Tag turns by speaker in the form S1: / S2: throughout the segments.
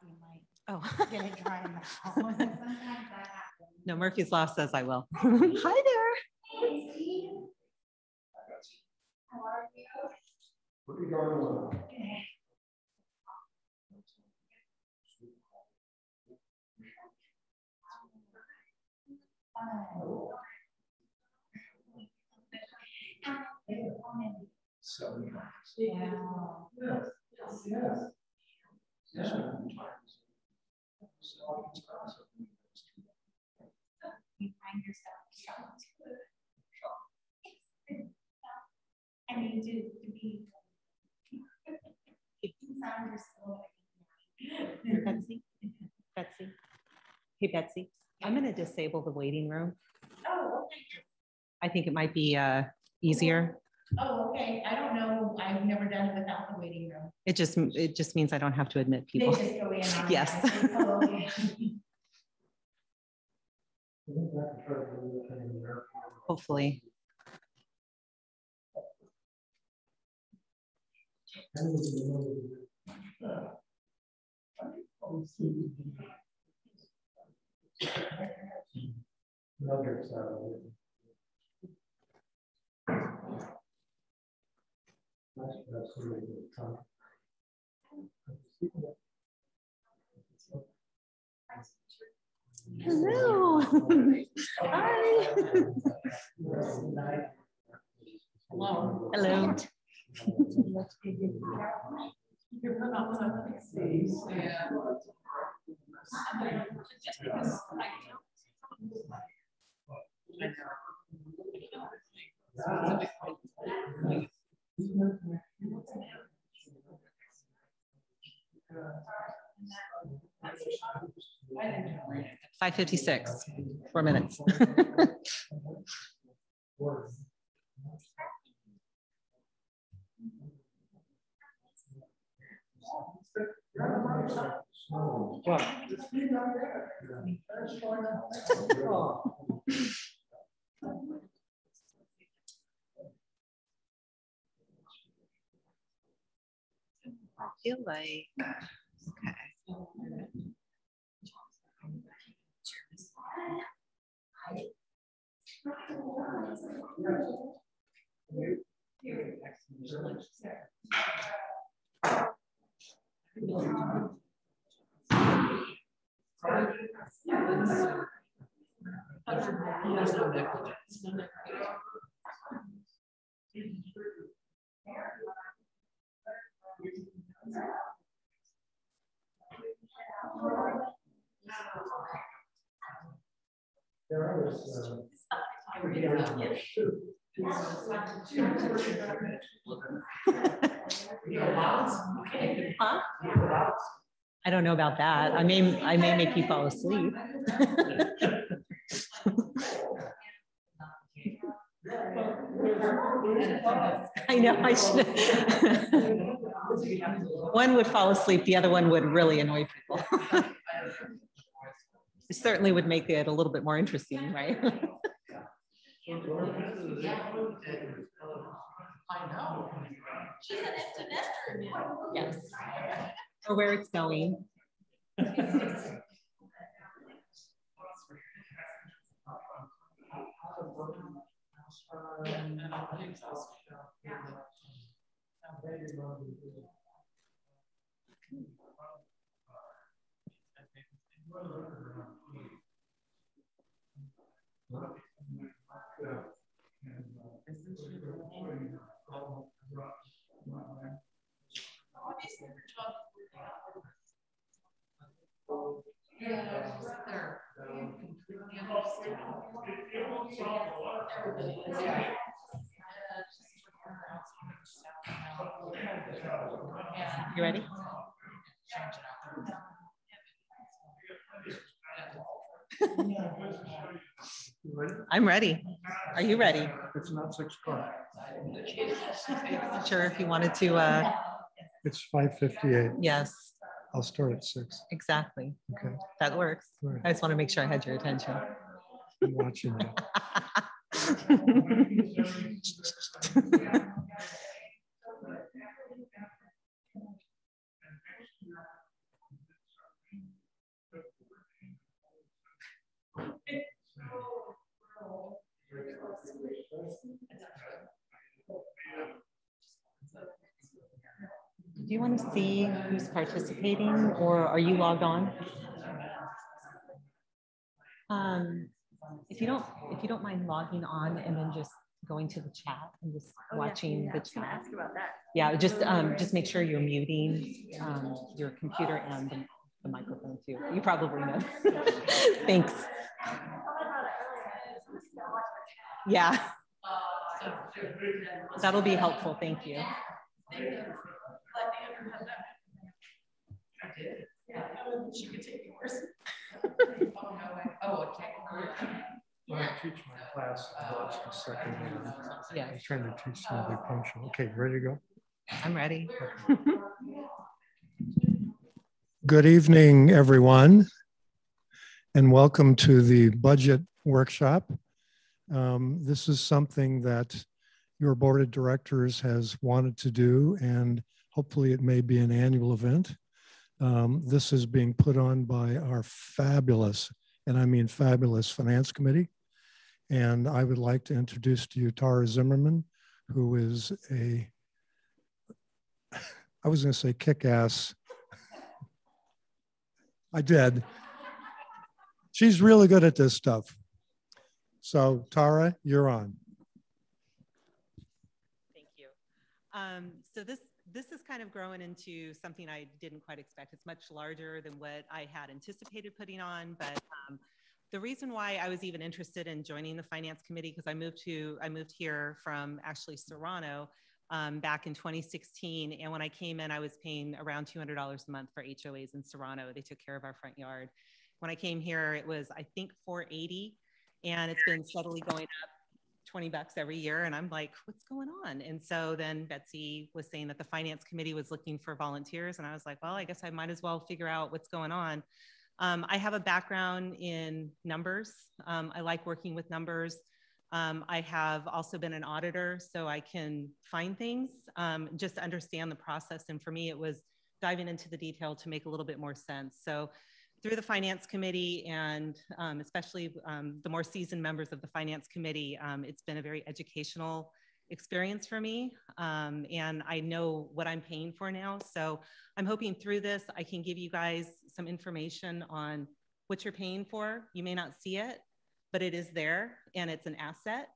S1: you might
S2: Oh,
S1: get it dry mouth. Sometimes that happens.
S2: no, Murphy's Law says I will. Hi there.
S1: Hey, Steve. How are you?
S3: What are you going on?
S1: Okay.
S3: Yes.
S1: You find yourself shocked. I mean, to be inside your soul.
S2: Betsy. Betsy. Hey, Betsy. I'm going to disable the waiting room.
S1: Oh, okay.
S2: I think it might be easier.
S1: Oh, okay. I don't know. I've never done it without the waiting room.
S2: It just means I don't have to admit people.
S1: They just go in on
S2: Yes.
S1: Oh, okay.
S2: Hopefully. Hello. Hi.
S1: Hello.
S2: Hello. $5:56, 4 minutes. I feel like, okay. Huh? I don't know about that. I may make you fall asleep. I know I should. One would fall asleep, the other one would really annoy people. It certainly would make it a little bit more interesting, right?
S1: I know. She's an empty nester now.
S2: Yes. Or where it's going. You ready? I'm ready. Are you ready?
S3: It's not 6 o'clock.
S2: Not sure if you wanted to.
S3: It's 5:58.
S2: Yes,
S3: I'll start at 6.
S2: exactly.
S3: Okay.
S2: That works.
S3: Right.
S2: I just want to make sure I had your attention.
S3: I'm watching you.
S2: Do you want to see who's participating, or are you logged on? If you don't mind logging on and then just going to the chat and just watching the chat.
S4: Ask about that.
S2: Yeah, just make sure you're muting your computer and the microphone too. You probably know. Thanks. Yeah. That'll be helpful. Thank you.
S1: She could take yours.
S3: When I teach my class, it's the second hand.
S2: Yes.
S3: I'm trying to teach them to be punctual. Okay, ready to go?
S2: I'm ready.
S3: Good evening, everyone, and welcome to the budget workshop. This is something that your board of directors has wanted to do, and hopefully it may be an annual event. This is being put on by our fabulous, and I mean fabulous, finance committee. And I would like to introduce to you Tara Zimmerman, who is I was going to say kick-ass. I did. She's really good at this stuff. So Tara, you're on.
S2: Thank you. So this is kind of growing into something I didn't quite expect. It's much larger than what I had anticipated putting on, but the reason why I was even interested in joining the finance committee, because I moved here from actually Serrano back in 2016, and when I came in, I was paying around $200 a month for HOAs in Serrano. They took care of our front yard. When I came here, it was, I think, $480, and it's been steadily going up. $20 every year. And I'm like, what's going on? And so then Betsy was saying that the finance committee was looking for volunteers. And I was like, well, I guess I might as well figure out what's going on. I have a background in numbers. I like working with numbers. I have also been an auditor, so I can find things, just to understand the process. And for me, it was diving into the detail to make a little bit more sense. So through the finance committee and especially the more seasoned members of the finance committee, it's been a very educational experience for me. And I know what I'm paying for now. So I'm hoping through this, I can give you guys some information on what you're paying for. You may not see it, but it is there and it's an asset.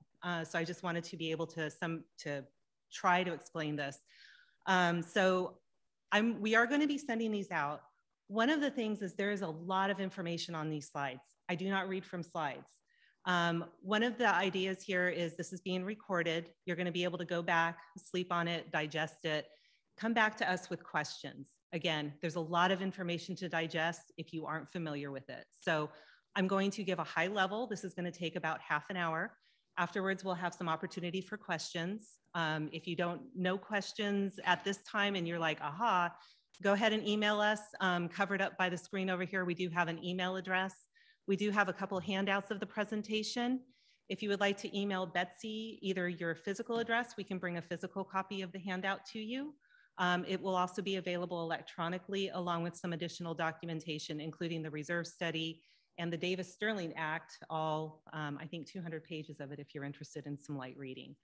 S2: So I just wanted to be able to try to explain this. We are going to be sending these out. One of the things is there is a lot of information on these slides. I do not read from slides. One of the ideas here is this is being recorded. You're going to be able to go back, sleep on it, digest it, come back to us with questions. Again, there's a lot of information to digest if you aren't familiar with it. So I'm going to give a high level. This is going to take about half an hour. Afterwards, we'll have some opportunity for questions. If you don't know questions at this time and you're like, aha, go ahead and email us, covered up by the screen over here. We do have an email address. We do have a couple of handouts of the presentation. If you would like to email Betsy, either your physical address, we can bring a physical copy of the handout to you. It will also be available electronically along with some additional documentation, including the reserve study and the Davis-Sterling Act, all, I think 200 pages of it if you're interested in some light reading.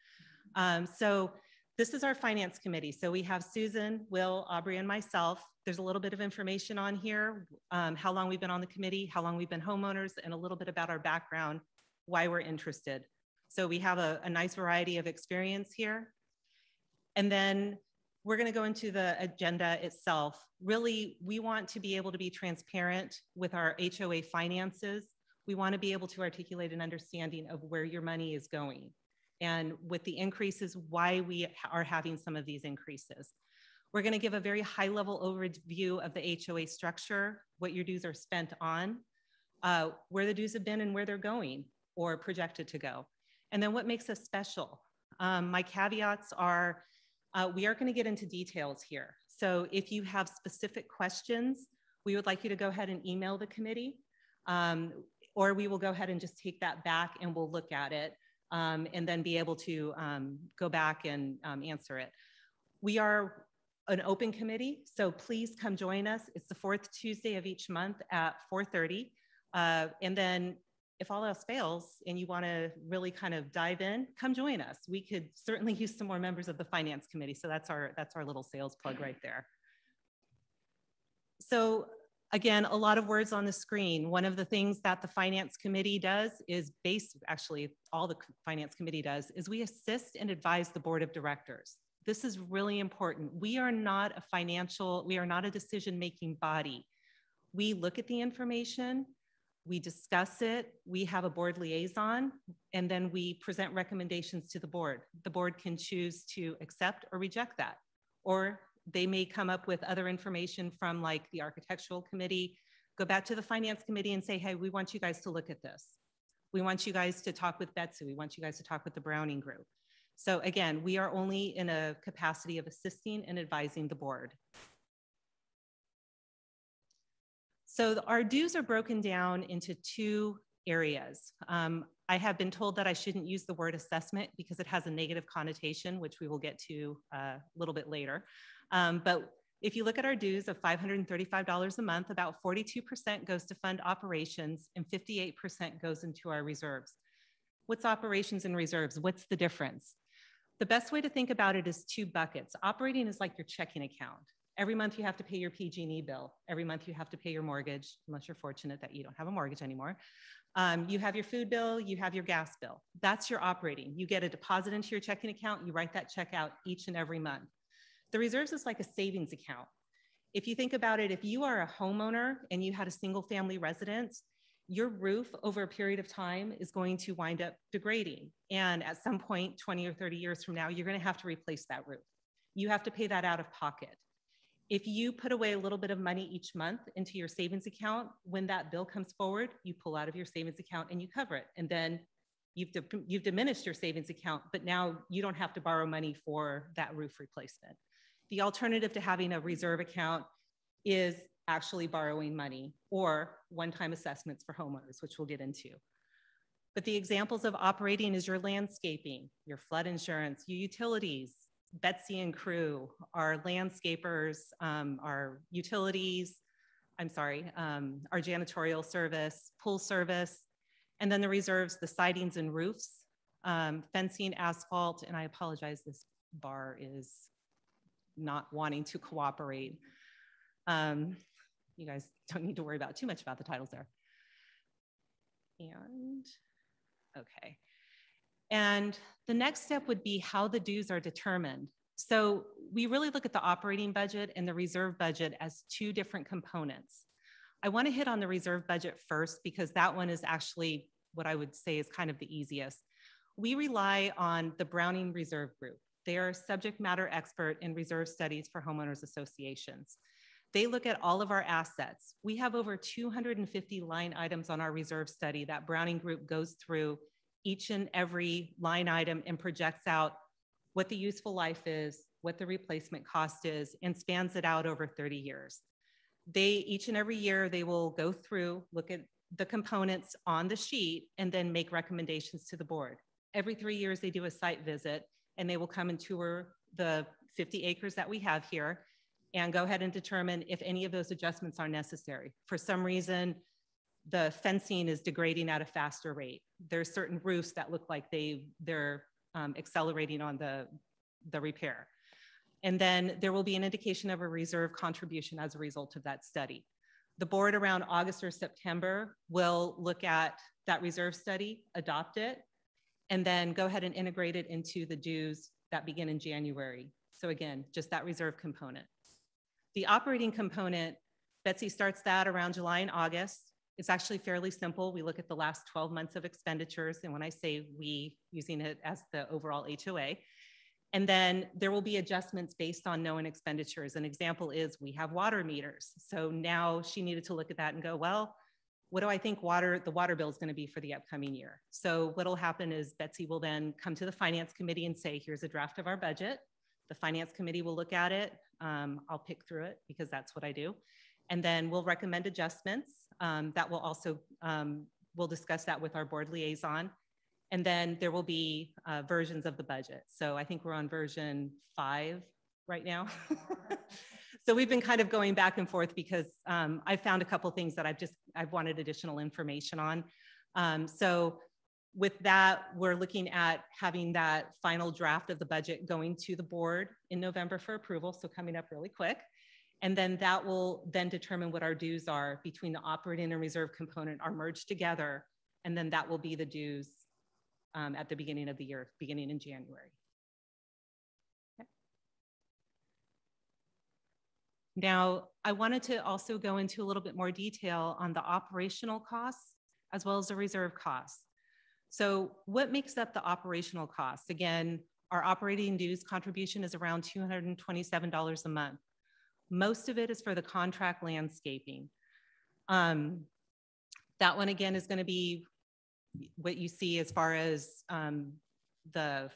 S2: So this is our finance committee. So we have Susan, Will, Aubrey, and myself. There's a little bit of information on here, how long we've been on the committee, how long we've been homeowners, and a little bit about our background, why we're interested. So we have a nice variety of experience here. And then we're going to go into the agenda itself. Really, we want to be able to be transparent with our HOA finances. We want to be able to articulate an understanding of where your money is going. And with the increases, why we are having some of these increases. We're going to give a very high level overview of the HOA structure, what your dues are spent on, where the dues have been and where they're going or projected to go. And then what makes us special. My caveats are, we are going to get into details here. So if you have specific questions, we would like you to go ahead and email the committee, or we will go ahead and just take that back and we'll look at it. And then be able to go back and answer it. We are an open committee, so please come join us. It's the fourth Tuesday of each month at 4:30. And then if all else fails and you want to really kind of dive in, come join us. We could certainly use some more members of the Finance Committee. So that's our little sales plug right there. So again, a lot of words on the screen. One of the things that the Finance Committee does is actually all the Finance Committee does is we assist and advise the Board of Directors. This is really important. We are not a decision-making body. We look at the information, we discuss it, we have a board liaison, and then we present recommendations to the board. The board can choose to accept or reject that, or they may come up with other information from like the architectural committee, go back to the Finance Committee and say, hey, we want you guys to look at this. We want you guys to talk with Betsy. We want you guys to talk with the Browning group. So again, we are only in a capacity of assisting and advising the board. So our dues are broken down into two areas. I have been told that I shouldn't use the word assessment because it has a negative connotation, which we will get to a little bit later. But if you look at our dues of $535 a month, about 42% goes to fund operations and 58% goes into our reserves. What's operations and reserves? What's the difference? The best way to think about it is two buckets. Operating is like your checking account. Every month you have to pay your PG&E bill. Every month you have to pay your mortgage, unless you're fortunate that you don't have a mortgage anymore. You have your food bill, you have your gas bill. That's your operating. You get a deposit into your checking account, you write that check out each and every month. The reserves is like a savings account. If you think about it, if you are a homeowner and you had a single family residence, your roof over a period of time is going to wind up degrading. And at some point, 20 or 30 years from now, you're going to have to replace that roof. You have to pay that out of pocket. If you put away a little bit of money each month into your savings account, when that bill comes forward, you pull out of your savings account and you cover it. And then you've diminished your savings account, but now you don't have to borrow money for that roof replacement. The alternative to having a reserve account is actually borrowing money or one-time assessments for homeowners, which we'll get into. But the examples of operating is your landscaping, your flood insurance, your utilities, Betsy and crew, our landscapers, our utilities, our janitorial service, pool service, and then the reserves, the sidings and roofs, fencing, asphalt, and I apologize, this bar is not wanting to cooperate. You guys don't need to worry about too much about the titles there. And, okay. And the next step would be how the dues are determined. So we really look at the operating budget and the reserve budget as two different components. I want to hit on the reserve budget first because that one is actually what I would say is kind of the easiest. We rely on the Browning Reserve Group. They are subject matter expert in reserve studies for homeowners associations. They look at all of our assets. We have over 250 line items on our reserve study that Browning Group goes through each and every line item and projects out what the useful life is, what the replacement cost is, and spans it out over 30 years. Each and every year, they will go through, look at the components on the sheet, and then make recommendations to the board. Every 3 years, they do a site visit, and they will come and tour the 50 acres that we have here and go ahead and determine if any of those adjustments are necessary. For some reason, the fencing is degrading at a faster rate. There's certain roofs that look like they're accelerating on the repair. And then there will be an indication of a reserve contribution as a result of that study. The board around August or September will look at that reserve study, adopt it, and then go ahead and integrate it into the dues that begin in January. So again, just that reserve component. The operating component, Betsy starts that around July and August. It's actually fairly simple. We look at the last 12 months of expenditures. And when I say we, using it as the overall HOA. And then there will be adjustments based on known expenditures. An example is we have water meters. So now she needed to look at that and go, well, what do I think the water bill is going to be for the upcoming year? So what'll happen is Betsy will then come to the Finance Committee and say, here's a draft of our budget. The Finance Committee will look at it. I'll pick through it because that's what I do. And then we'll recommend adjustments that will also, we'll discuss that with our board liaison. And then there will be versions of the budget. So I think we're on version 5 right now. So we've been kind of going back and forth because I found a couple things that I've wanted additional information on. So with that, we're looking at having that final draft of the budget going to the board in November for approval, so coming up really quick. And then that will then determine what our dues are between the operating and reserve component are merged together. And then that will be the dues at the beginning of the year, beginning in January. Okay. Now, I wanted to also go into a little bit more detail on the operational costs as well as the reserve costs. So what makes up the operational costs? Again, our operating dues contribution is around $227 a month. Most of it is for the contract landscaping. That one again is going to be what you see as far as the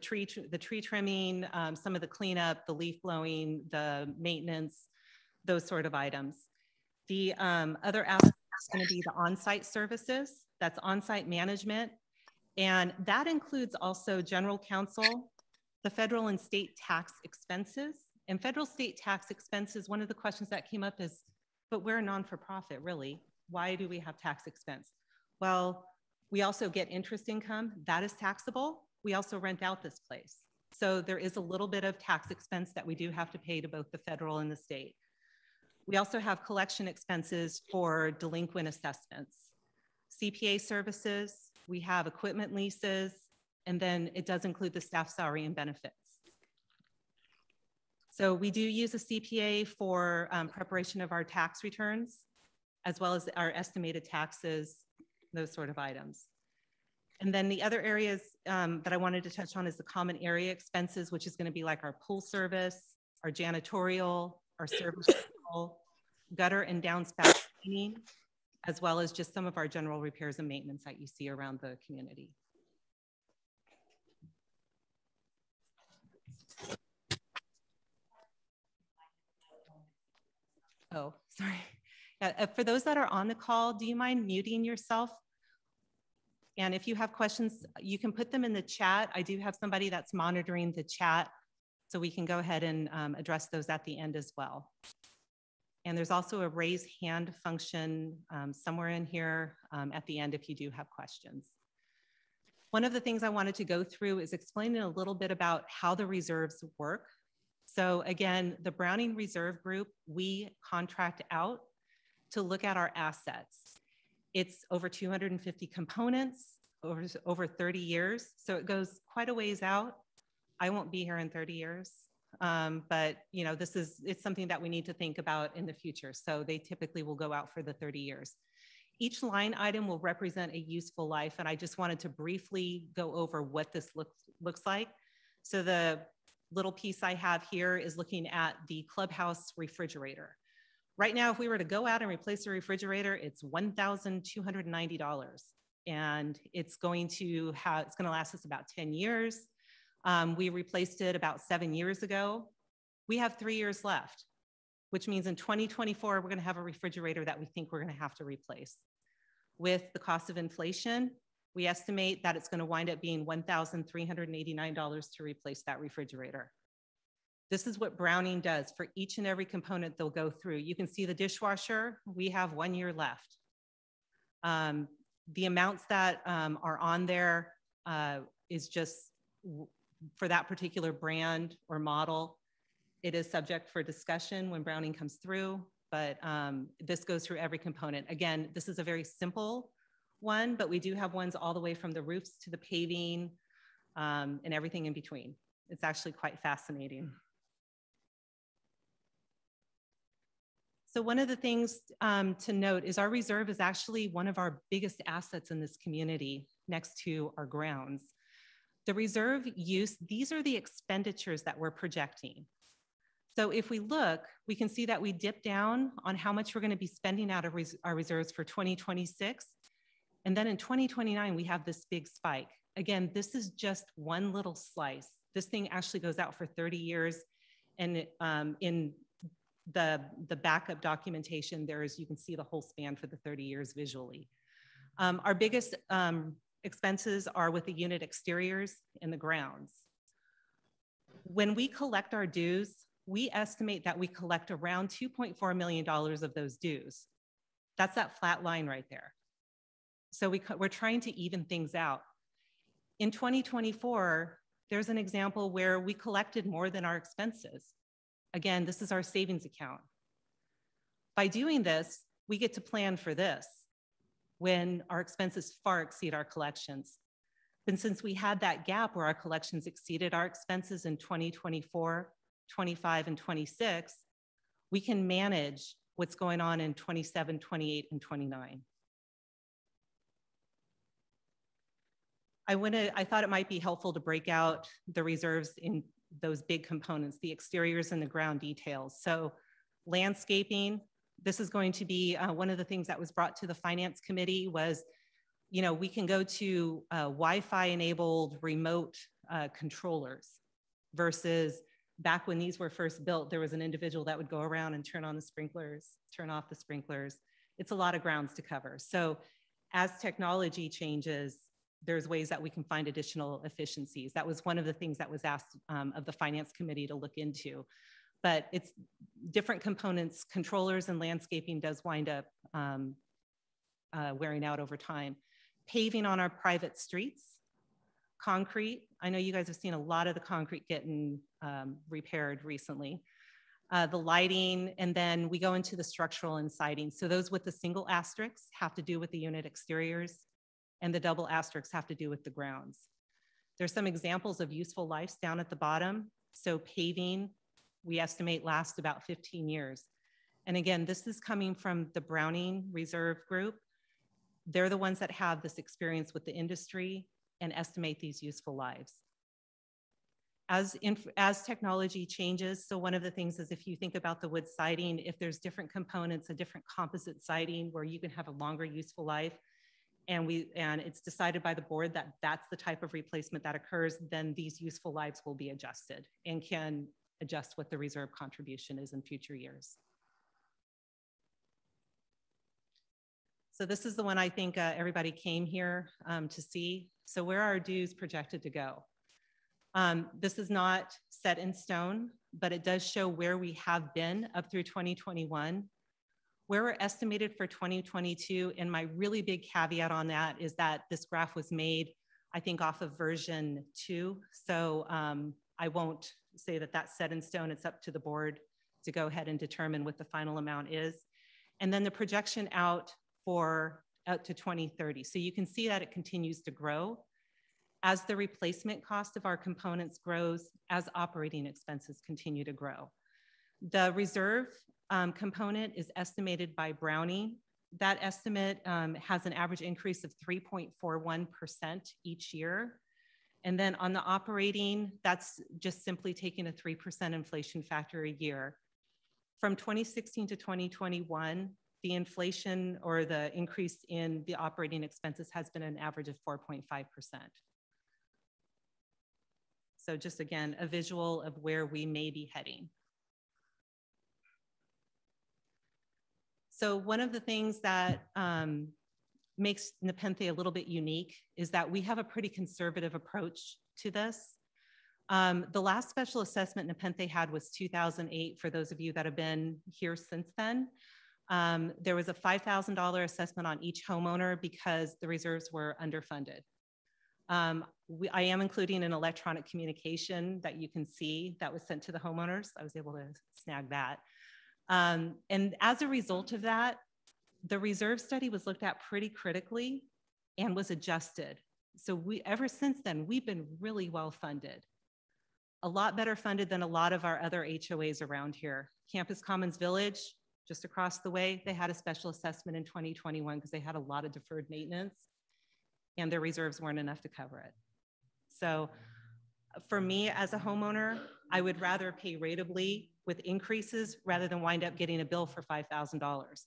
S2: tree trimming, some of the cleanup, the leaf blowing, the maintenance, those sort of items. The other aspect is going to be the on-site services. That's on-site management. And that includes also general counsel, the federal and state tax expenses. And federal state tax expenses, one of the questions that came up is, but we're a non-for-profit, really. Why do we have tax expense? Well, we also get interest income. That is taxable. We also rent out this place. So there is a little bit of tax expense that we do have to pay to both the federal and the state. We also have collection expenses for delinquent assessments, CPA services, we have equipment leases, and then it does include the staff salary and benefits. So we do use a CPA for preparation of our tax returns, as well as our estimated taxes, those sort of items. And then the other areas that I wanted to touch on is the common area expenses, which is going to be like our pool service, our janitorial, our service, gutter and downspout cleaning, as well as just some of our general repairs and maintenance that you see around the community. Oh, sorry. Yeah, for those that are on the call, do you mind muting yourself? And if you have questions, you can put them in the chat. I do have somebody that's monitoring the chat, so we can go ahead and address those at the end as well. And there's also a raise hand function somewhere in here at the end if you do have questions. One of the things I wanted to go through is explaining a little bit about how the reserves work. So again, the Browning Reserve Group, we contract out to look at our assets. It's over 250 components over 30 years. So it goes quite a ways out. I won't be here in 30 years. But you know, it's something that we need to think about in the future. So they typically will go out for the 30 years. Each line item will represent a useful life. And I just wanted to briefly go over what this looks like. So the little piece I have here is looking at the clubhouse refrigerator. Right now, if we were to go out and replace the refrigerator, it's $1,290. And it's going to last us about 10 years. We replaced it about 7 years ago. We have 3 years left, which means in 2024, we're going to have a refrigerator that we think we're going to have to replace. With the cost of inflation, we estimate that it's going to wind up being $1,389 to replace that refrigerator. This is what Browning does for each and every component they'll go through. You can see the dishwasher, we have 1 year left. The amounts that are on there is just for that particular brand or model. It is subject for discussion when Browning comes through, but this goes through every component. Again, this is a very simple one, but we do have ones all the way from the roofs to the paving and everything in between. It's actually quite fascinating. So one of the things to note is our reserve is actually one of our biggest assets in this community next to our grounds. The reserve use, these are the expenditures that we're projecting. So if we look, we can see that we dip down on how much we're going to be spending out of our reserves for 2026. And then in 2029, we have this big spike. Again, this is just one little slice. This thing actually goes out for 30 years. And in the backup documentation, you can see the whole span for the 30 years visually. Our biggest expenses are with the unit exteriors and the grounds. When we collect our dues, we estimate that we collect around $2.4 million of those dues. That's that flat line right there. So we're trying to even things out. In 2024, there's an example where we collected more than our expenses. Again, this is our savings account. By doing this, we get to plan for this when our expenses far exceed our collections. And since we had that gap where our collections exceeded our expenses in 2024, 25, and 26, we can manage what's going on in 27, 28, and 29. I thought it might be helpful to break out the reserves in those big components, the exteriors and the ground details. So landscaping, this is going to be one of the things that was brought to the Finance Committee was, you know, we can go to Wi-Fi enabled remote controllers versus back when these were first built, there was an individual that would go around and turn on the sprinklers, turn off the sprinklers. It's a lot of grounds to cover. So as technology changes, there's ways that we can find additional efficiencies. That was one of the things that was asked of the Finance Committee to look into. But it's different components, controllers and landscaping does wind up wearing out over time. Paving on our private streets, concrete. I know you guys have seen a lot of the concrete getting repaired recently. The lighting, and then we go into the structural and siding. So those with the single asterisks have to do with the unit exteriors, and the double asterisks have to do with the grounds. There's some examples of useful lives down at the bottom. So paving, we estimate lasts about 15 years. And again, this is coming from the Browning Reserve Group. They're the ones that have this experience with the industry and estimate these useful lives. As technology changes, so one of the things is if you think about the wood siding, if there's different components, a different composite siding where you can have a longer useful life, and it's decided by the board that that's the type of replacement that occurs, then these useful lives will be adjusted and can adjust what the reserve contribution is in future years. So this is the one I think everybody came here to see. So where are our dues projected to go? This is not set in stone, but it does show where we have been up through 2021. Where we're estimated for 2022, and my really big caveat on that is that this graph was made, I think, off of version 2. So I won't say that that's set in stone. It's up to the board to go ahead and determine what the final amount is. And then the projection out to 2030. So you can see that it continues to grow as the replacement cost of our components grows, as operating expenses continue to grow. The reserve component is estimated by Browning. That estimate has an average increase of 3.41% each year. And then on the operating, that's just simply taking a 3% inflation factor a year. From 2016 to 2021, the inflation or the increase in the operating expenses has been an average of 4.5%. So just again, a visual of where we may be heading. So one of the things that makes Nepenthe a little bit unique is that we have a pretty conservative approach to this. The last special assessment Nepenthe had was 2008, for those of you that have been here since then. There was a $5,000 assessment on each homeowner because the reserves were underfunded. I am including an electronic communication that you can see that was sent to the homeowners. I was able to snag that. And as a result of that, the reserve study was looked at pretty critically and was adjusted. So ever since then, we've been really well funded. A lot better funded than a lot of our other HOAs around here. Campus Commons Village, just across the way, they had a special assessment in 2021 because they had a lot of deferred maintenance and their reserves weren't enough to cover it. So for me as a homeowner, I would rather pay ratably with increases rather than wind up getting a bill for $5,000.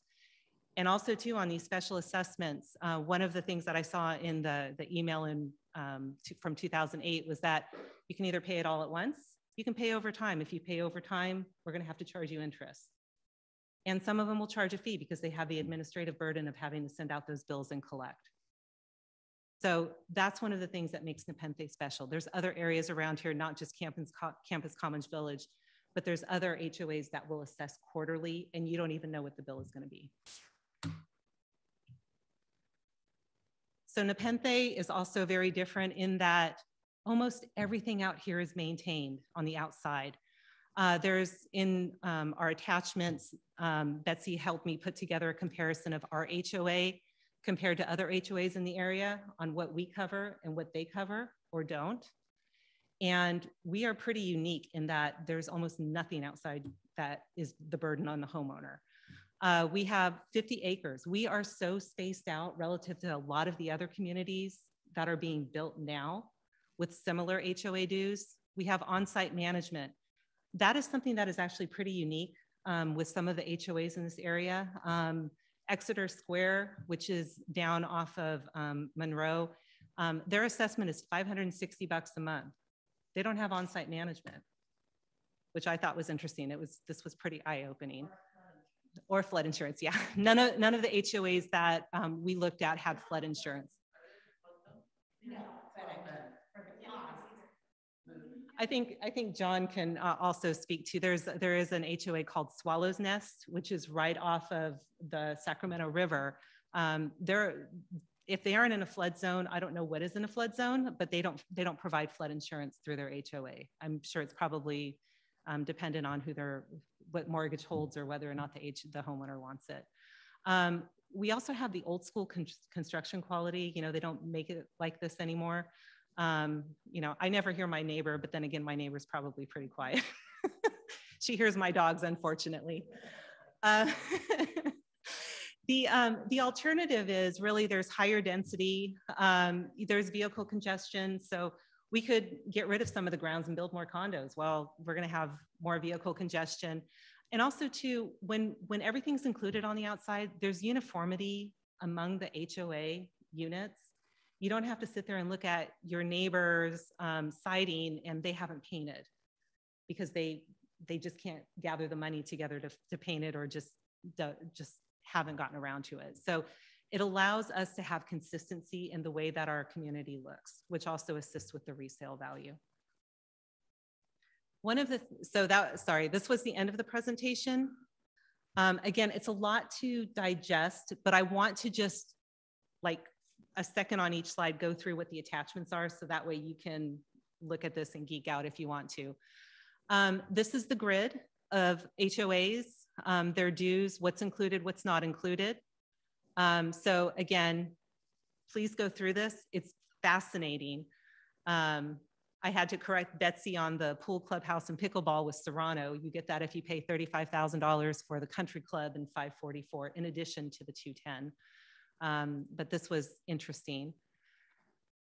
S2: And also too, on these special assessments, one of the things that I saw in the email from 2008 was that you can either pay it all at once, you can pay over time. If you pay over time, we're gonna have to charge you interest. And some of them will charge a fee because they have the administrative burden of having to send out those bills and collect. So that's one of the things that makes Nepenthe special. There's other areas around here, not just Campus Commons Village, but there's other HOAs that will assess quarterly and you don't even know what the bill is gonna be. So Nepenthe is also very different in that almost everything out here is maintained on the outside. There's in our attachments, Betsy helped me put together a comparison of our HOA compared to other HOAs in the area on what we cover and what they cover or don't. And we are pretty unique in that there's almost nothing outside that is the burden on the homeowner. We have 50 acres. We are so spaced out relative to a lot of the other communities that are being built now with similar HOA dues. We have on-site management. That is something that is actually pretty unique with some of the HOAs in this area. Exeter Square, which is down off of Monroe, their assessment is $560 a month. They don't have on-site management, which I thought was interesting. This was pretty eye-opening. Or flood insurance, yeah. None of the HOAs that we looked at had flood insurance.
S1: No, but for the cost.
S2: I think John can also speak to. There is an HOA called Swallow's Nest, which is right off of the Sacramento River. If they aren't in a flood zone, I don't know what is in a flood zone, but they don't provide flood insurance through their HOA. I'm sure it's probably dependent on what mortgage holds or whether or not the homeowner wants it. We also have the old school construction quality. They don't make it like this anymore. I never hear my neighbor, but then again, my neighbor's probably pretty quiet. She hears my dogs, unfortunately. The alternative is really there's higher density, there's vehicle congestion. So we could get rid of some of the grounds and build more condos. Well, we're gonna have more vehicle congestion. And also too, when everything's included on the outside, there's uniformity among the HOA units. You don't have to sit there and look at your neighbor's siding and they haven't painted because they just can't gather the money together to paint it or just haven't gotten around to it. So it allows us to have consistency in the way that our community looks, which also assists with the resale value. This was the end of the presentation. Again, it's a lot to digest, but I want to just like a second on each slide, go through what the attachments are. So that way you can look at this and geek out if you want to. This is the grid of HOAs, their dues, what's included, what's not included. So again, please go through this. It's fascinating. I had to correct Betsy on the pool, clubhouse, and pickleball with Serrano. You get that if you pay $35,000 for the country club and $544 in addition to the $210. But this was interesting.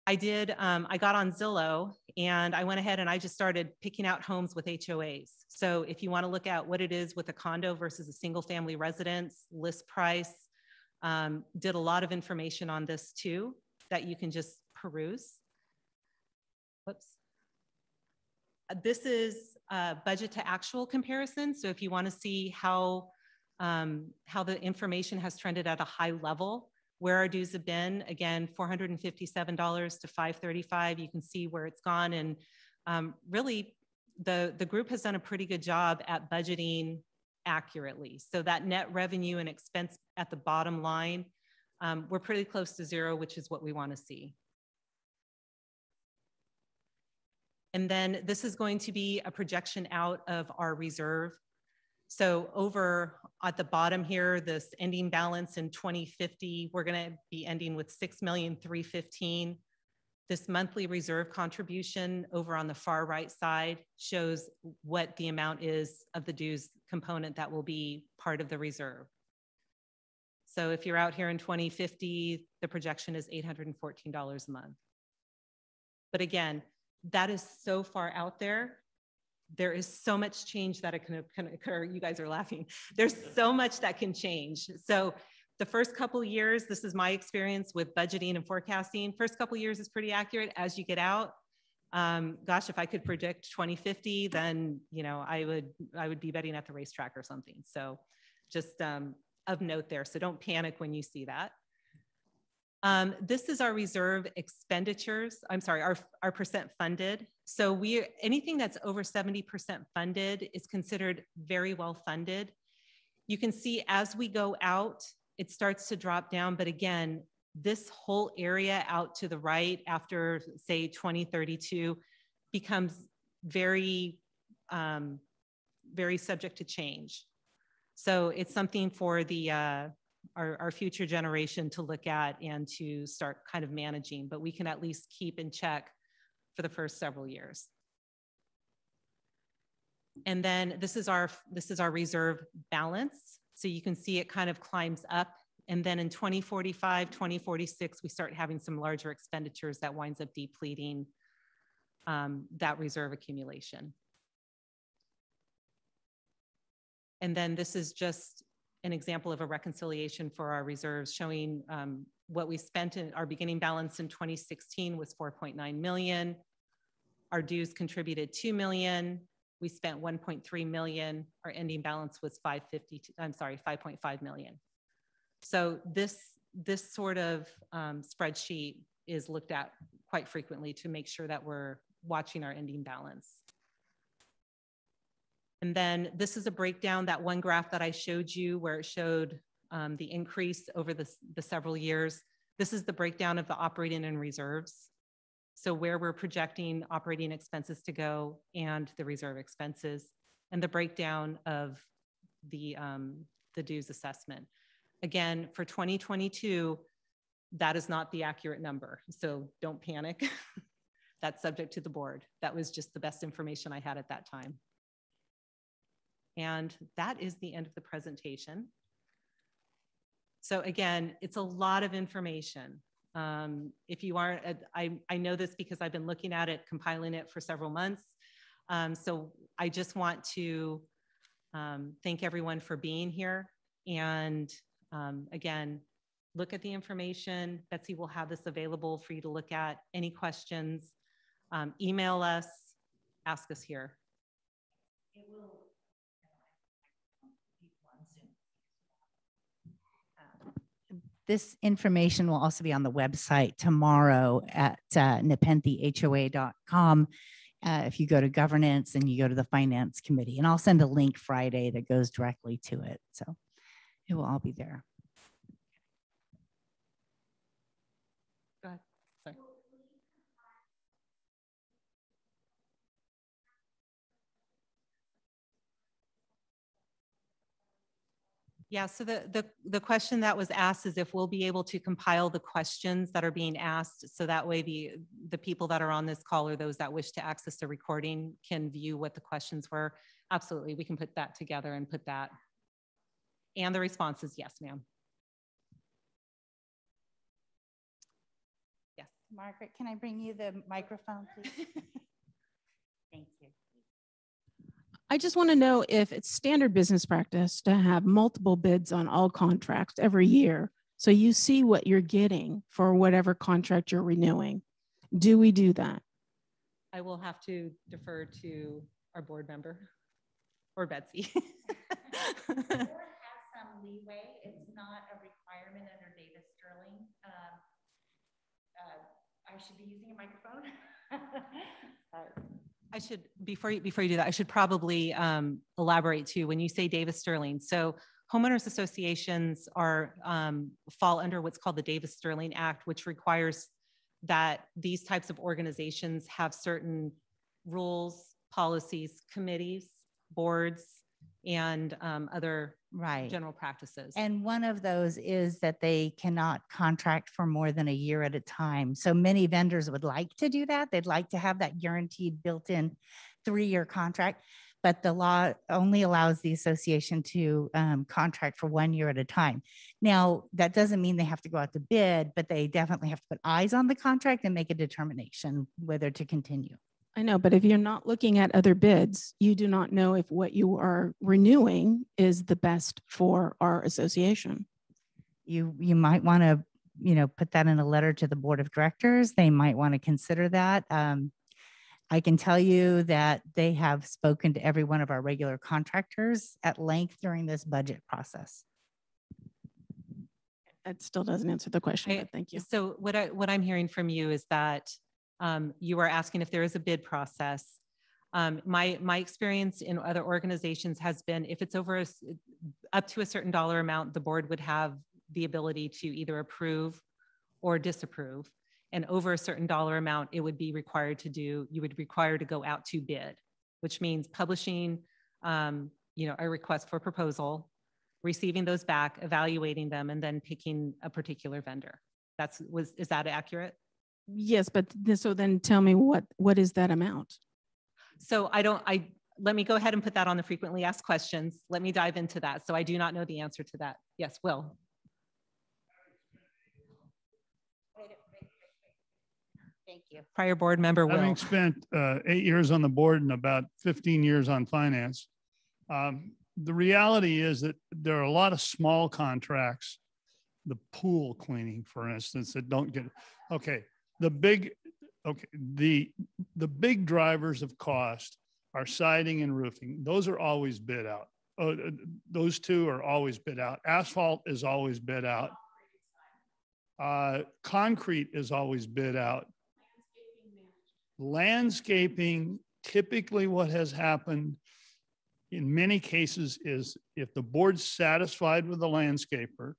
S2: I got on Zillow and I went ahead and I just started picking out homes with HOAs. So if you want to look at what it is with a condo versus a single family residence, list price, did a lot of information on this too that you can just peruse. Whoops. This is a budget to actual comparison. So if you want to see how the information has trended at a high level, where our dues have been, again, $457 to $535. You can see where it's gone. And really, the group has done a pretty good job at budgeting accurately. So that net revenue and expense at the bottom line, we're pretty close to zero, which is what we want to see. And then this is going to be a projection out of our reserve. So over at the bottom here, this ending balance in 2050, we're going to be ending with $6,315,000. This monthly reserve contribution over on the far right side shows what the amount is of the dues component that will be part of the reserve. So if you're out here in 2050, the projection is $814 a month. But again, that is so far out there. There is so much change that it can occur. You guys are laughing. There's so much that can change. So the first couple of years, this is my experience with budgeting and forecasting. First couple of years is pretty accurate. As you get out, gosh, if I could predict 2050, then I would be betting at the racetrack or something. So just of note there. So don't panic when you see that. This is our reserve expenditures. I'm sorry, our percent funded. So anything that's over 70% funded is considered very well funded. You can see as we go out, it starts to drop down. But again, this whole area out to the right after, say, 2032 becomes very, very subject to change. So it's something for the our future generation to look at and to start kind of managing, but we can at least keep in check for the first several years. And then this is our reserve balance. So you can see it kind of climbs up. And then in 2045, 2046, we start having some larger expenditures that winds up depleting that reserve accumulation. And then this is just an example of a reconciliation for our reserves showing what we spent in our beginning balance in 2016 was 4.9 million. Our dues contributed 2 million. We spent 1.3 million. Our ending balance was 5.5 million. So this sort of spreadsheet is looked at quite frequently to make sure that we're watching our ending balance. And then this is a breakdown, that one graph that I showed you where it showed the increase over the several years. This is the breakdown of the operating and reserves. So where we're projecting operating expenses to go and the reserve expenses, and the breakdown of the dues assessment. Again, for 2022, that is not the accurate number. So don't panic. That's subject to the board. That was just the best information I had at that time. And that is the end of the presentation. So again, it's a lot of information. If you aren't, I know this because I've been looking at it, compiling it for several months. So I just want to thank everyone for being here. And again, look at the information. Betsy will have this available for you to look at. Any questions, email us, ask us here.
S1: It will.
S4: This information will also be on the website tomorrow at nepenthehoa.com. If you go to governance and you go to the finance committee, and I'll send a link Friday that goes directly to it. So it will all be there.
S2: Go ahead. Sorry. Yeah, so the question that was asked is if we'll be able to compile the questions that are being asked, so that way the people that are on this call or those that wish to access the recording can view what the questions were. Absolutely, we can put that together and put that. And the response is yes, ma'am. Yes.
S4: Margaret, can I bring you the microphone, please? Thank you.
S5: I just want to know if it's standard business practice to have multiple bids on all contracts every year, so you see what you're getting for whatever contract you're renewing. Do we do that?
S2: I will have to defer to our board member or Betsy.
S1: The board has some leeway. It's not a requirement under Davis Sterling. I should be using a microphone.
S2: I should, before you do that, I should probably elaborate too. When you say Davis Sterling, so homeowners associations are fall under what's called the Davis Sterling Act, which requires that these types of organizations have certain rules, policies, committees, boards, and other general practices.
S4: And one of those is that they cannot contract for more than a year at a time. So many vendors would like to do that. They'd like to have that guaranteed built-in 3-year contract, but the law only allows the association to contract for 1 year at a time. Now, that doesn't mean they have to go out to bid, but they definitely have to put eyes on the contract and make a determination whether to continue.
S5: I know, but if you're not looking at other bids, you do not know if what you are renewing is the best for our association.
S4: You might want to, put that in a letter to the board of directors. They might want to consider that. I can tell you that they have spoken to every one of our regular contractors at length during this budget process.
S5: That still doesn't answer the question, but thank you.
S2: So what I'm hearing from you is that you are asking if there is a bid process. My experience in other organizations has been if it's over up to a certain dollar amount, the board would have the ability to either approve or disapprove. And over a certain dollar amount, it would be required to do, you would require to go out to bid, which means publishing, you know, a request for proposal, receiving those back, evaluating them, and then picking a particular vendor. Is that accurate?
S5: Yes, but so then tell me what is that amount?
S2: So let me go ahead and put that on the frequently asked questions. Let me dive into that. So I do not know the answer to that. Yes, Will.
S4: Thank you.
S2: Prior board member Will.
S6: Having spent 8 years on the board and about 15 years on finance, the reality is that there are a lot of small contracts, the pool cleaning, for instance, that don't get, okay, the big drivers of cost are siding and roofing. Those are always bid out. Those two are always bid out. Asphalt is always bid out. Concrete is always bid out. Landscaping, typically what has happened in many cases is if the board's satisfied with the landscaper,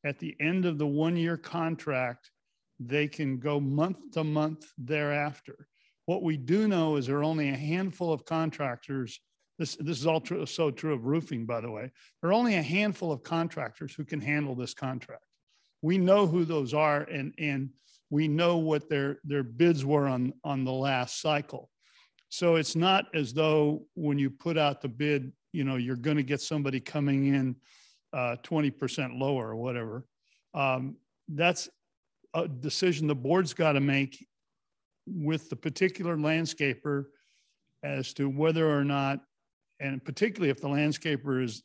S6: at the end of the 1-year contract, they can go month to month thereafter. What we do know is there are only a handful of contractors. This is all true, so true of roofing, by the way. There are only a handful of contractors who can handle this contract. We know who those are, and we know what their bids were on the last cycle. So it's not as though when you put out the bid, you know, you're going to get somebody coming in 20% lower or whatever. That's a decision the board's got to make with the particular landscaper as to whether or not, and particularly if the landscaper is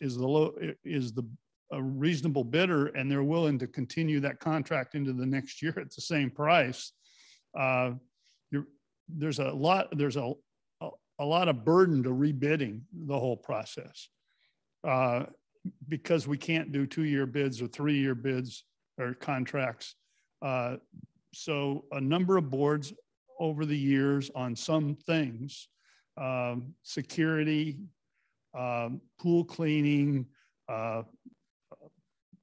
S6: a reasonable bidder and they're willing to continue that contract into the next year at the same price. There's a lot of burden to rebidding the whole process because we can't do 2-year bids or 3-year bids or contracts. So a number of boards over the years on some things, security, pool cleaning,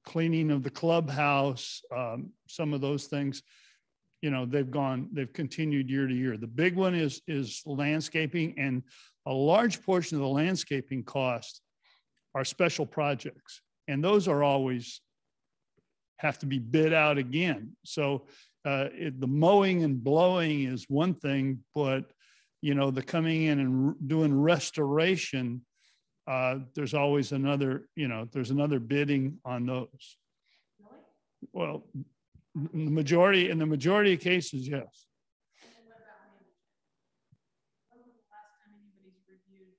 S6: cleaning of the clubhouse, some of those things, you know, they've continued year to year. The big one is landscaping, and a large portion of the landscaping cost are special projects. And those are always have to be bid out again. So the mowing and blowing is one thing, but, you know, the coming in and doing restoration, there's always another, you know, there's another bidding on those.
S1: Really?
S6: Well, in the majority of cases, yes.
S1: And what about management? When was the last time anybody's reviewed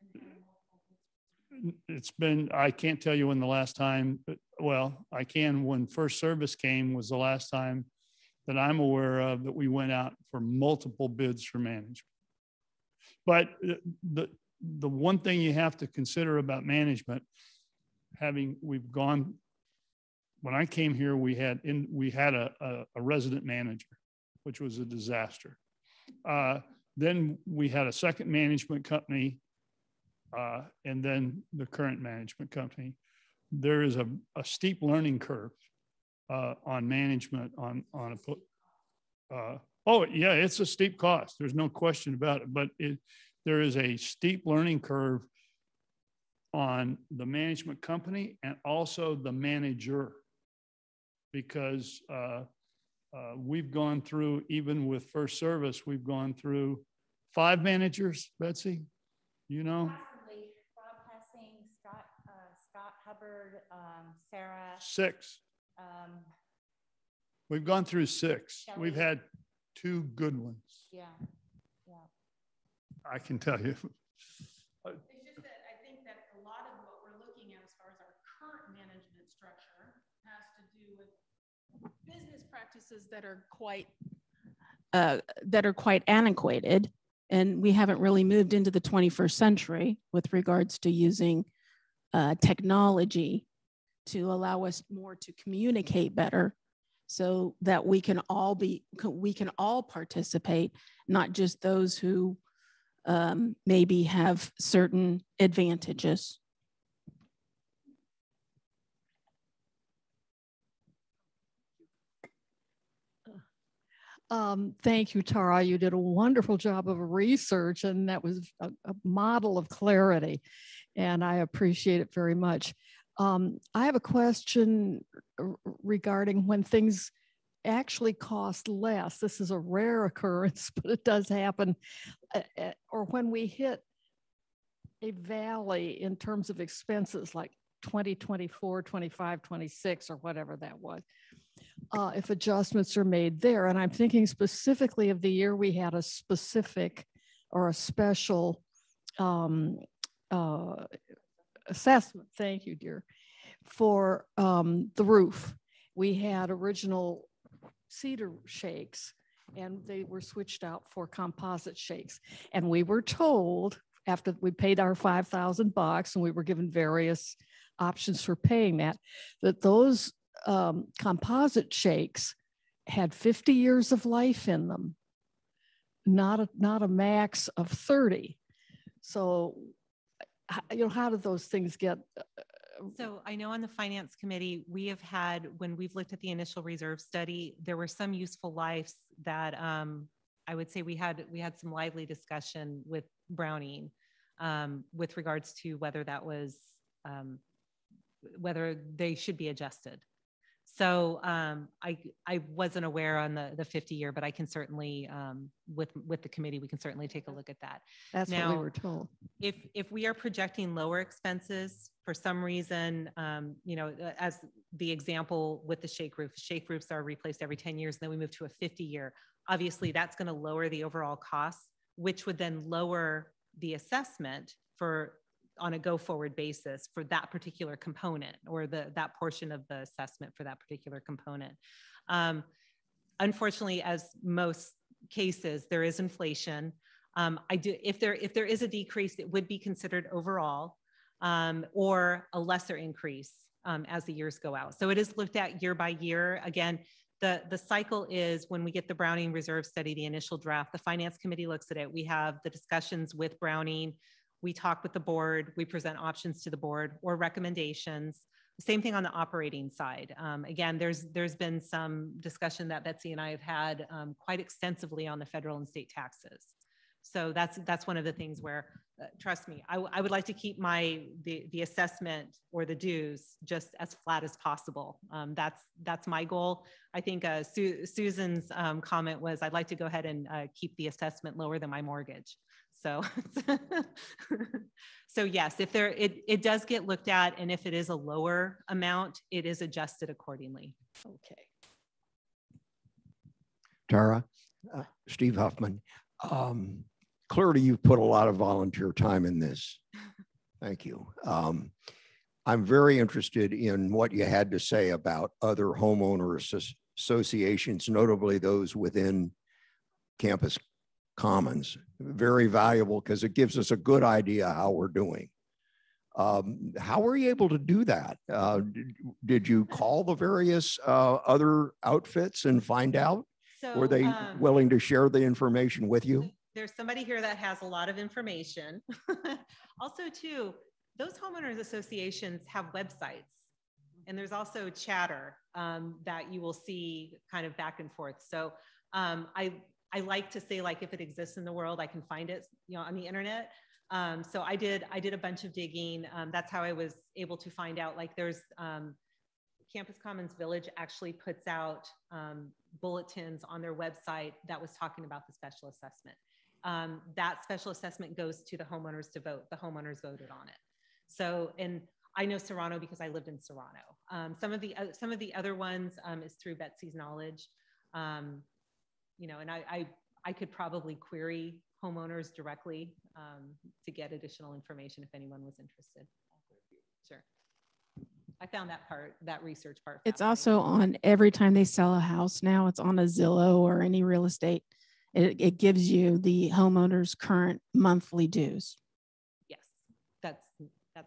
S1: and done multiple bids?
S6: It's been, I can't tell you when the last time, but, well, I can, when First Service came was the last time that I'm aware of that we went out for multiple bids for management. But the one thing you have to consider about management, we've gone, when I came here, we had a resident manager, which was a disaster. Then we had a second management company, and then the current management company. There is a steep learning curve on management oh yeah, it's a steep cost. There's no question about it, but there is a steep learning curve on the management company and also the manager, because we've gone through, even with First Service, we've gone through 5 managers, Betsy, you know?
S4: Possibly Rob Hessing, Scott Hubbard, Sarah.
S6: 6. We've gone through 6.
S4: Shelley.
S6: We've had 2 good ones.
S4: Yeah.
S6: I can tell you.
S5: It's just that I think that a lot of what we're looking at as far as our current management structure has to do with business practices that are quite antiquated, and we haven't really moved into the 21st century with regards to using technology to allow us more to communicate better, so that we can all participate, not just those who maybe have certain advantages.
S7: Thank you, Tara. You did a wonderful job of research, and that was a model of clarity, and I appreciate it very much. I have a question regarding when things actually cost less. This is a rare occurrence, but it does happen, or when we hit a valley in terms of expenses like 2024, 25, 26, or whatever that was. If adjustments are made there. And I'm thinking specifically of the year we had a specific or a special assessment, thank you, dear, for the roof. We had original cedar shakes and they were switched out for composite shakes. And we were told after we paid our $5,000 and we were given various options for paying that, that those composite shakes had 50 years of life in them, not a max of 30. So, you know, how did those things get?
S2: So I know on the finance committee, we have had, when we've looked at the initial reserve study, there were some useful lives that I would say we had some lively discussion with Browning with regards to whether that was, whether they should be adjusted. So I wasn't aware on the 50 year, but I can certainly, with the committee, we can certainly take a look at that.
S7: That's
S2: now,
S7: what we were told.
S2: If we are projecting lower expenses for some reason, you know, as the example with the shake roofs are replaced every 10 years, and then we move to a 50 year, obviously that's going to lower the overall costs, which would then lower the assessment for on a go forward basis for that particular component or that portion of the assessment for that particular component. Unfortunately, as most cases, there is inflation. If there is a decrease, it would be considered overall or a lesser increase as the years go out. So it is looked at year by year. Again, the cycle is when we get the Browning Reserve Study, the initial draft, the Finance Committee looks at it. We have the discussions with Browning. We talk with the board, we present options to the board or recommendations. Same thing on the operating side. Again, there's been some discussion that Betsy and I have had quite extensively on the federal and state taxes. So that's one of the things where, trust me, I would like to keep the assessment or the dues just as flat as possible. That's my goal. I think Susan's comment was, I'd like to go ahead and keep the assessment lower than my mortgage. So, so yes, if it does get looked at, and if it is a lower amount, it is adjusted accordingly.
S7: Okay.
S8: Tara, Steve Huffman. Clearly, you've put a lot of volunteer time in this. Thank you. I'm very interested in what you had to say about other homeowner associations, notably those within campus commons. Very valuable because it gives us a good idea how we're doing. How were you able to do that? Did you call the various other outfits and find out? So, were they willing to share the information with you?
S2: There's somebody here that has a lot of information. Also, too, those homeowners associations have websites, and there's also chatter that you will see kind of back and forth. So I like to say, like, if it exists in the world, I can find it, you know, on the internet. So I did a bunch of digging. That's how I was able to find out, like, there's Campus Commons Village actually puts out bulletins on their website that was talking about the special assessment. That special assessment goes to the homeowners to vote. The homeowners voted on it. So, and I know Serrano because I lived in Serrano. Some of the other ones is through Betsy's knowledge. You know, and I could probably query homeowners directly to get additional information if anyone was interested. Sure. I found that research part.
S5: It's also on every time they sell a house now, it's on a Zillow or any real estate. It gives you the homeowner's current monthly dues.
S2: Yes, that's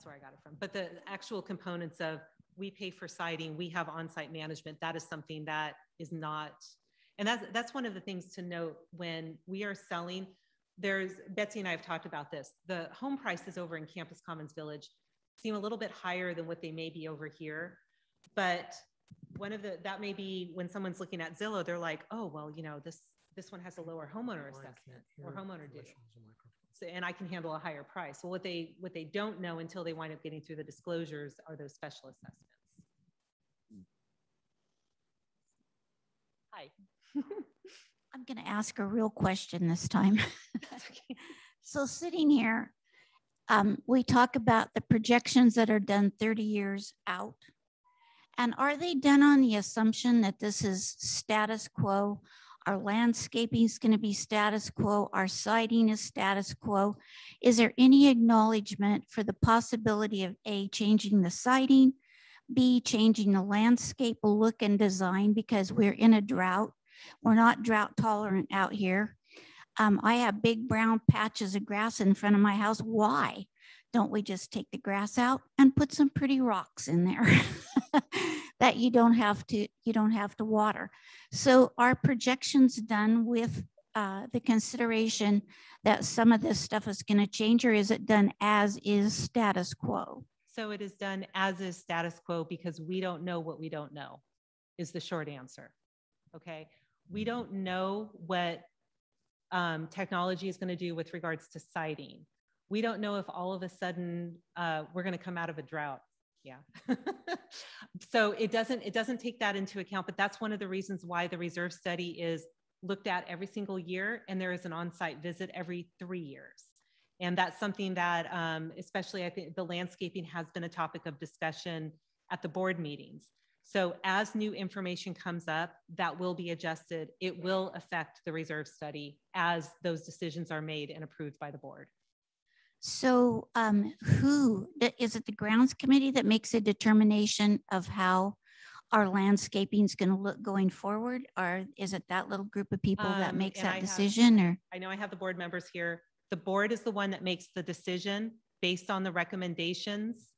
S2: where I got it from. But the actual components of, we pay for siding, we have on-site management, that is something that is not, and that's one of the things to note when we are selling. Betsy and I have talked about this. The home prices over in Campus Commons Village seem a little bit higher than what they may be over here. But that may be when someone's looking at Zillow, they're like, oh, well, you know, This one has a lower homeowner assessment or homeowner due. So, and I can handle a higher price. So what they don't know until they wind up getting through the disclosures are those special assessments. Hi.
S9: I'm going to ask a real question this time.
S2: Okay.
S9: So sitting here, we talk about the projections that are done 30 years out. And are they done on the assumption that this is status quo? Our landscaping is going to be status quo. Our siding is status quo. Is there any acknowledgement for the possibility of A, changing the siding, B, changing the landscape look and design because we're in a drought? We're not drought tolerant out here. I have big brown patches of grass in front of my house. Why don't we just take the grass out and put some pretty rocks in there that you don't have to water? So are projections done with the consideration that some of this stuff is going to change, or is it done as is status quo?
S2: So it is done as is status quo because we don't know what we don't know is the short answer. Okay. We don't know what technology is going to do with regards to siding. We don't know if all of a sudden we're going to come out of a drought. Yeah. So it doesn't take that into account, but that's one of the reasons why the reserve study is looked at every single year, and there is an on-site visit every 3 years. And that's something that, especially I think the landscaping has been a topic of discussion at the board meetings. So as new information comes up, that will be adjusted. It will affect the reserve study as those decisions are made and approved by the board.
S9: So who, is it the grounds committee that makes a determination of how our landscaping is going to look going forward? Or is it that little group of people that makes that decision? I
S2: know I have the board members here. The board is the one that makes the decision based on the recommendations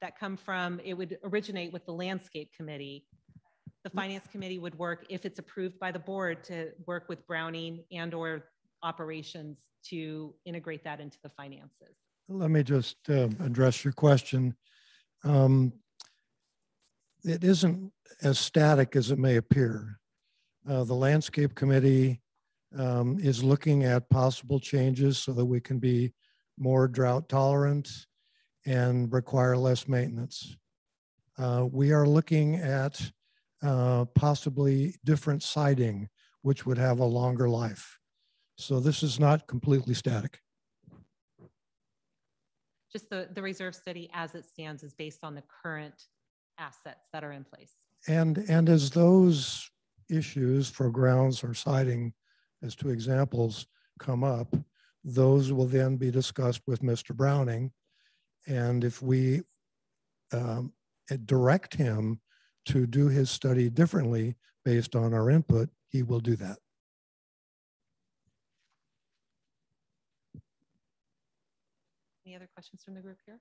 S2: that come from, it would originate with the landscape committee. The finance committee would work, if it's approved by the board, to work with Browning and or operations to integrate that into the finances.
S3: Let me just address your question. It isn't as static as it may appear. The landscape committee is looking at possible changes so that we can be more drought tolerant and require less maintenance. We are looking at possibly different siding, which would have a longer life. So this is not completely static.
S2: Just the reserve study as it stands is based on the current assets that are in place.
S3: And as those issues for grounds or siding, as two examples, come up, those will then be discussed with Mr. Browning. And if we direct him to do his study differently based on our input, he will do that.
S2: Any other questions from the group here?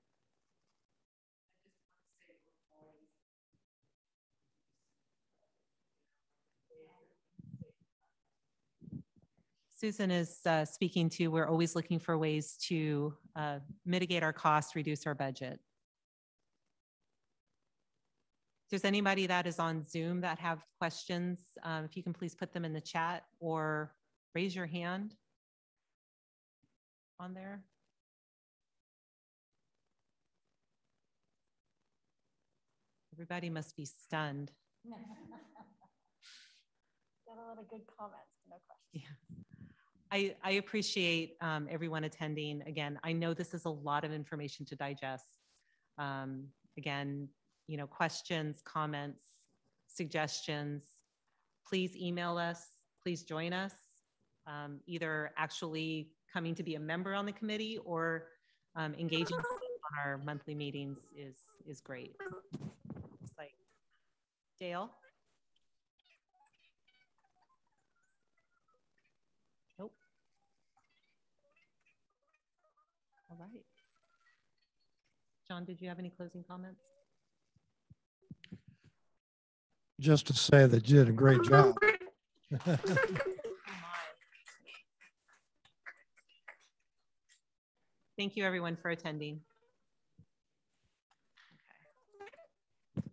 S2: Susan is speaking to, we're always looking for ways to mitigate our costs, reduce our budget. If there's anybody that is on Zoom that have questions, if you can please put them in the chat or raise your hand on there. Everybody must be stunned.
S1: Got a lot of good comments, no questions.
S2: Yeah. I appreciate everyone attending. Again, I know this is a lot of information to digest. Again, you know, questions, comments, suggestions, please email us, please join us. Either actually coming to be a member on the committee or engaging on our monthly meetings is great. It's like, Dale? Nope. All right. John, did you have any closing comments?
S3: Just to say that you did a great job.
S2: Thank you everyone for attending. Okay.